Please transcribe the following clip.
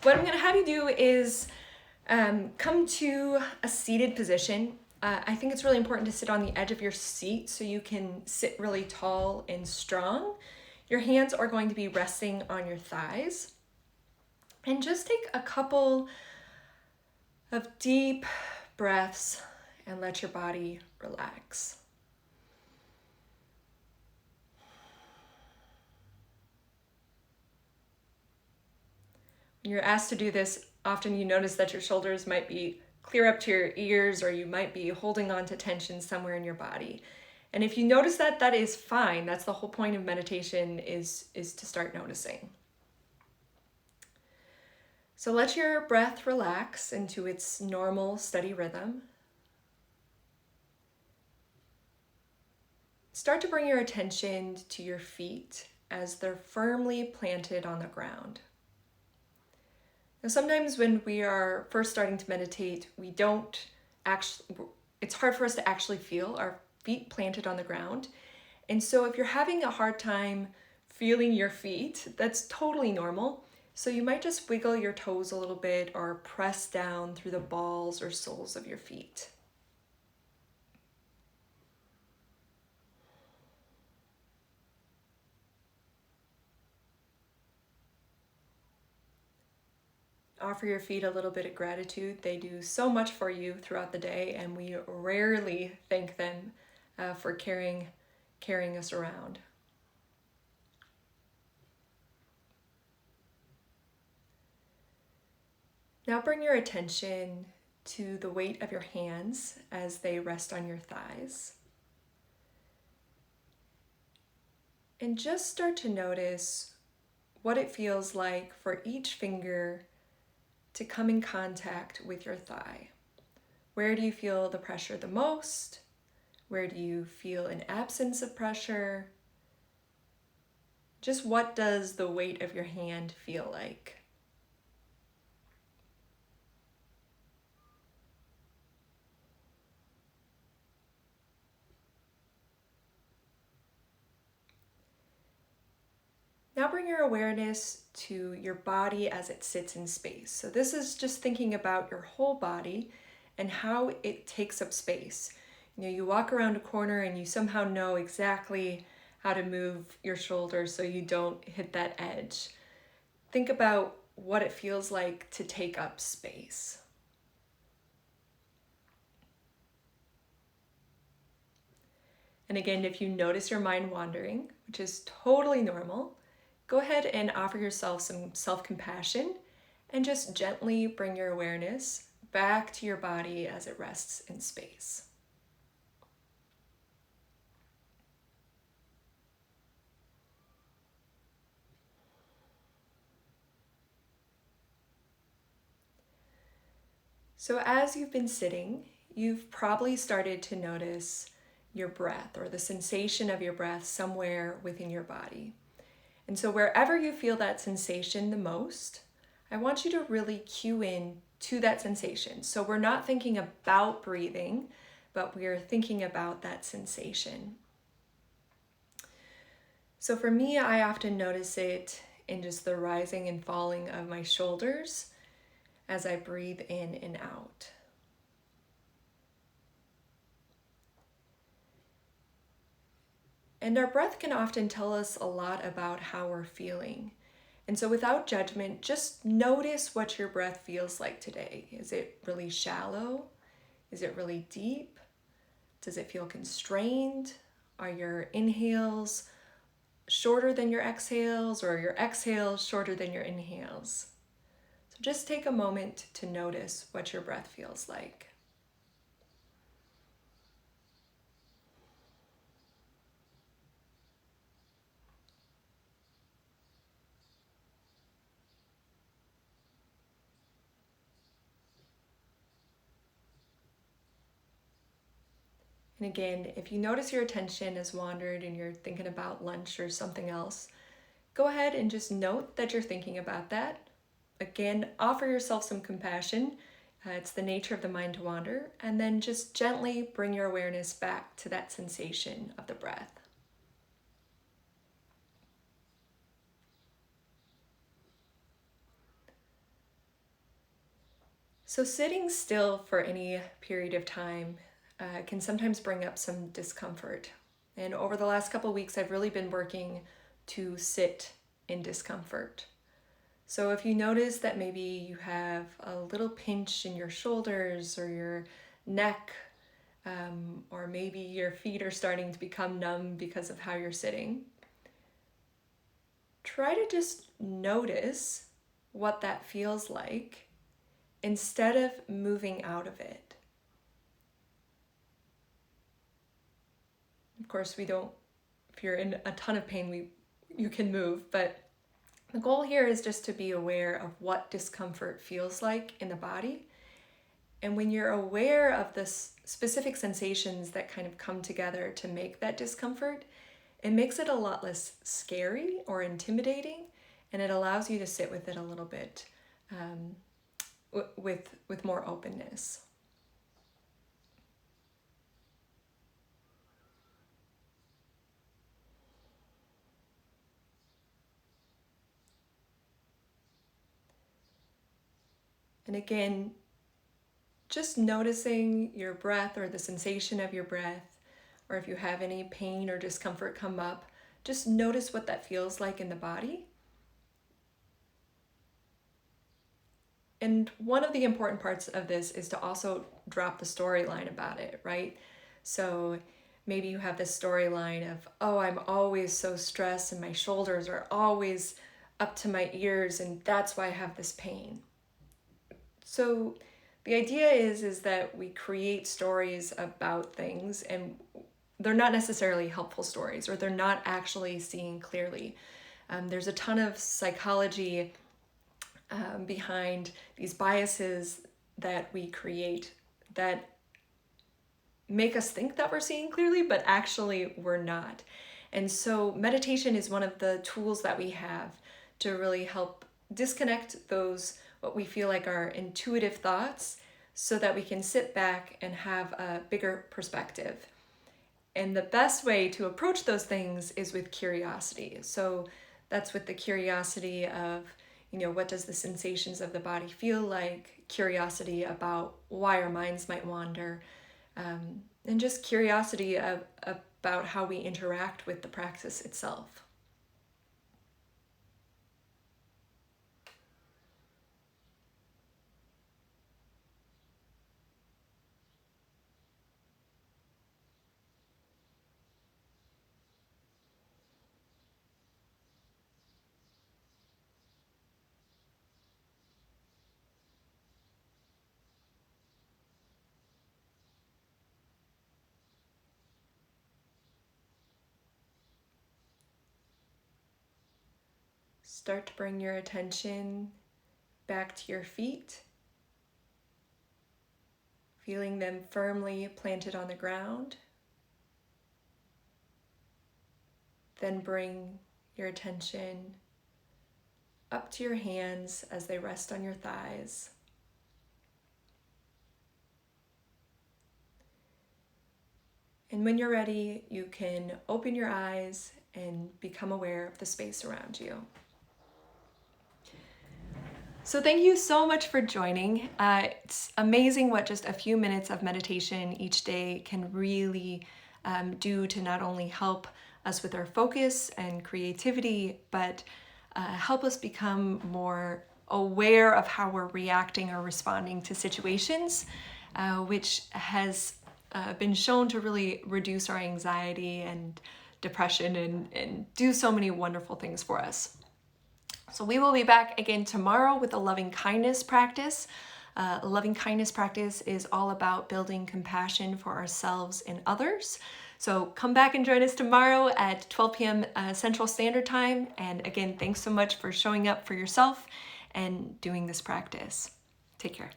What I'm going to have you do is come to a seated position. I think it's really important to sit on the edge of your seat so you can sit really tall and strong. Your hands are going to be resting on your thighs. And just take a couple of deep breaths and let your body relax. When you're asked to do this, often you notice that your shoulders might be clear up to your ears, or you might be holding on to tension somewhere in your body. And if you notice that, that is fine. That's the whole point of meditation is to start noticing. So let your breath relax into its normal, steady rhythm. Start to bring your attention to your feet as they're firmly planted on the ground. Now, sometimes when we are first starting to meditate, it's hard for us to actually feel our feet planted on the ground. And so if you're having a hard time feeling your feet, that's totally normal. So you might just wiggle your toes a little bit or press down through the balls or soles of your feet. Offer your feet a little bit of gratitude. They do so much for you throughout the day, and we rarely thank them for carrying us around. Now bring your attention to the weight of your hands as they rest on your thighs. And just start to notice what it feels like for each finger to come in contact with your thigh. Where do you feel the pressure the most? Where do you feel an absence of pressure? Just what does the weight of your hand feel like? Now bring your awareness to your body as it sits in space. So this is just thinking about your whole body and how it takes up space. You walk around a corner and you somehow know exactly how to move your shoulders so you don't hit that edge. Think about what it feels like to take up space. And again, if you notice your mind wandering, which is totally normal, go ahead and offer yourself some self-compassion and just gently bring your awareness back to your body as it rests in space. So as you've been sitting, you've probably started to notice your breath or the sensation of your breath somewhere within your body. And so wherever you feel that sensation the most, I want you to really cue in to that sensation. So we're not thinking about breathing, but we're thinking about that sensation. So for me, I often notice it in just the rising and falling of my shoulders as I breathe in and out. And our breath can often tell us a lot about how we're feeling. And so without judgment, just notice what your breath feels like today. Is it really shallow? Is it really deep? Does it feel constrained? Are your inhales shorter than your exhales, or your exhales shorter than your inhales? So just take a moment to notice what your breath feels like. And again, if you notice your attention has wandered and you're thinking about lunch or something else, go ahead and just note that you're thinking about that. Again, offer yourself some compassion. It's the nature of the mind to wander. And then just gently bring your awareness back to that sensation of the breath. So sitting still for any period of time can sometimes bring up some discomfort. And over the last couple of weeks, I've really been working to sit in discomfort. So if you notice that maybe you have a little pinch in your shoulders or your neck, or maybe your feet are starting to become numb because of how you're sitting, try to just notice what that feels like instead of moving out of it. Of course, if you're in a ton of pain, you can move, but the goal here is just to be aware of what discomfort feels like in the body. And when you're aware of the specific sensations that kind of come together to make that discomfort, it makes it a lot less scary or intimidating, and it allows you to sit with it a little bit with more openness. And again, just noticing your breath or the sensation of your breath, or if you have any pain or discomfort come up, just notice what that feels like in the body. And one of the important parts of this is to also drop the storyline about it, right? So maybe you have this storyline of, oh, I'm always so stressed and my shoulders are always up to my ears and that's why I have this pain. So the idea is that we create stories about things, and they're not necessarily helpful stories, or they're not actually seeing clearly. There's a ton of psychology behind these biases that we create that make us think that we're seeing clearly, but actually we're not. And so meditation is one of the tools that we have to really help disconnect those what we feel like are intuitive thoughts, so that we can sit back and have a bigger perspective. And the best way to approach those things is with curiosity. So that's with the curiosity of, what does the sensations of the body feel like? Curiosity about why our minds might wander, and just curiosity about how we interact with the practice itself. Start to bring your attention back to your feet, feeling them firmly planted on the ground. Then bring your attention up to your hands as they rest on your thighs. And when you're ready, you can open your eyes and become aware of the space around you. So thank you so much for joining. It's amazing what just a few minutes of meditation each day can really do to not only help us with our focus and creativity, but help us become more aware of how we're reacting or responding to situations, which has been shown to really reduce our anxiety and depression and do so many wonderful things for us. So we will be back again tomorrow with a loving kindness practice. Loving kindness practice is all about building compassion for ourselves and others. So come back and join us tomorrow at 12 p.m. Central Standard Time. And again, thanks so much for showing up for yourself and doing this practice. Take care.